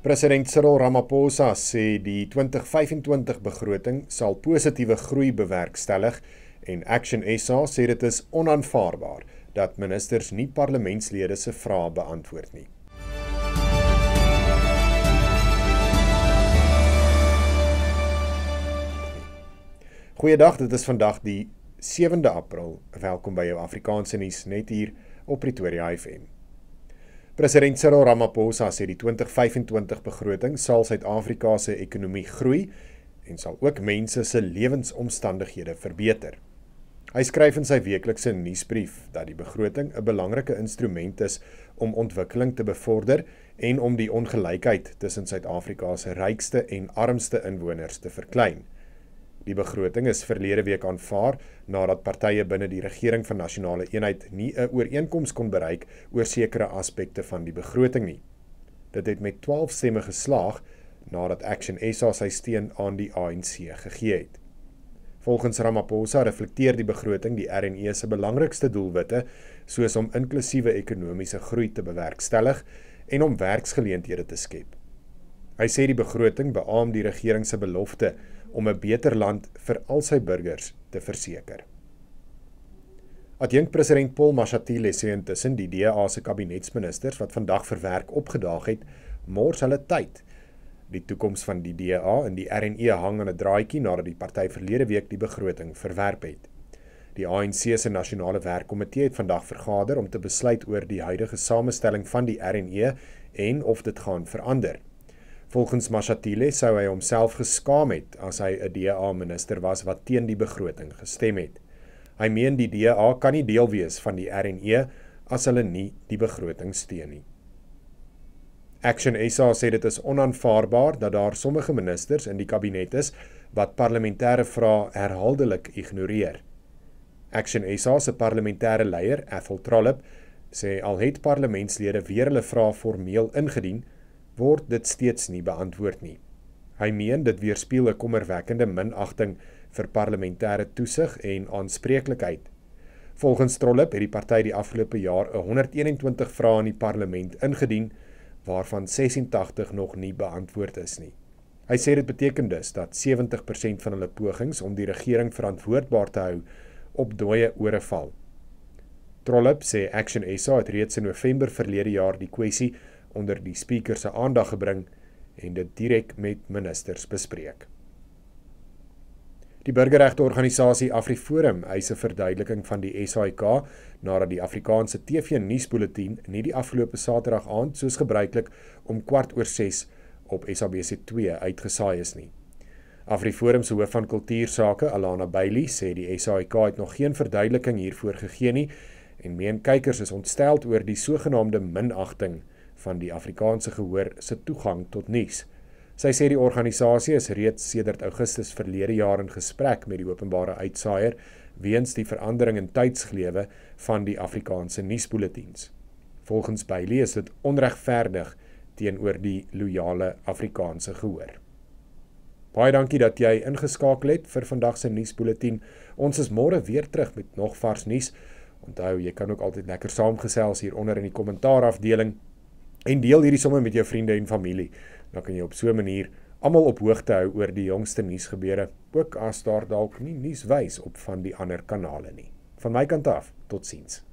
President Cyril Ramaphosa sê die 2025 begroting sal positiewe groei bewerkstellig en Action SA sê dit is onaanvaarbaar dat ministers nie parlementslede se vrae beantwoord nie. Goeiedag, dit is vandag die 7de April. Welkom by jou Afrikaanse nuus net hier op Pretoria FM. President Cyril Ramaphosa sê die 2025 begroting sal Suid-Afrika se ekonomie groei en sal ook mense se lewensomstandighede verbeter. Hy skryf in sy weeklikse nuusbrief dat die begroting 'n belangrike instrument is om ontwikkeling te bevorder en om die ongelykheid tussen Suid-Afrika se rykste en armste inwoners te verklein. Die begroting is verlede week aanvaar nadat partye binne die regering van nasionale eenheid nie 'n ooreenkoms kon bereik oor sekere aspekte van die begroting nie. Dit het met 12 stemme geslaag nadat Action SA sy steun aan die ANC gegee het. Volgens Ramaphosa reflekteer die begroting die RNE se belangrikste doelwitte, soos om inklusiewe ekonomiese groei te bewerkstellig en om werksgeleenthede te skep. Hy sê die begroting beamoen die regering se belofte om 'n beter land vir al sy burgers te verseker. Adjunkpresident Paul Mashatile sê intussen die DA se kabinetsministers wat vandag vir werk opgedaag het, mors hulle tyd. Die toekoms van die DA en die RNE hang aan 'n draadjie nadat die party verlede week die begroting verwerp het. Die ANC se nasionale werkkomitee het vandag vergader om te besluit oor die huidige samestelling van die RNE en of dit gaan verander. Volgens Mashatile sou hy homself geskaam het as hy 'n DA-minister was wat teen die begroting gestem het. Hy meen die DA kan nie deel wees van die RNE as hulle nie die begroting steun nie. Action SA sê dit is onaanvaarbaar dat daar sommige ministers in die kabinet is wat parlementêre vrae herhaaldelik ignoreer. Action SA se parlementêre leier, Athol Trollip, sê al het parlementslede weer hulle vrae formeel ingedien, word dit steeds nie beantwoord nie. Hy meen dit weerspieël 'n kommerwekkende minagting vir parlementêre toesig en aanspreeklikheid. Volgens Trollip het die party die afgelope jaar 121 vrae in die parlement ingedien, waarvan 86 nog nie beantwoord is nie. Hy sê dit beteken dus dat 70% van hulle pogings om die regering verantwoordbaar te hou op dooie ore val. Trollip sê Action SA het reeds in November verlede jaar die kwessie onder die speaker se aandag gebring en dit direk met ministers bespreek. Die burgerregteorganisasie AfriForum eis 'n verduideliking van die SAIK nadat die Afrikaanse TV-nuusbulletin nie die afgelope Saterdag aand soos gebruiklik om 6:15 op SABC2 uitgesaai is nie. AfriForum se hoof van kultuursake, Alana Bailey, sê die SAIK het nog geen verduideliking hiervoor gegee nie en meen kykers is ontstel oor die sogenaamde minagting van die Afrikaanse gehoor se toegang tot nuus. Sy sê die organisasie is reeds sedert Augustus verlede jaar in gesprek met die openbare uitsaaier weens die verandering in tydsglewe van die Afrikaanse nuusbulletins. Volgens Bailey is dit onregverdig teenoor die loyale Afrikaanse gehoor. Baie dankie dat jy ingeskakel het vir vandag se nuusbulletin. Ons is môre weer terug met nog vars nuus. Onthou, jy kan ook altyd lekker saamgesels hieronder in die kommentaarafdeling. En deel hierdie somme met jou vriende en familie. Dan kan jy op so 'n manier almal op hoogte hou oor die jongste nuusgebeure, ook as daar dalk nie nuus wys op van die ander kanale nie. Van my kant af, totsiens.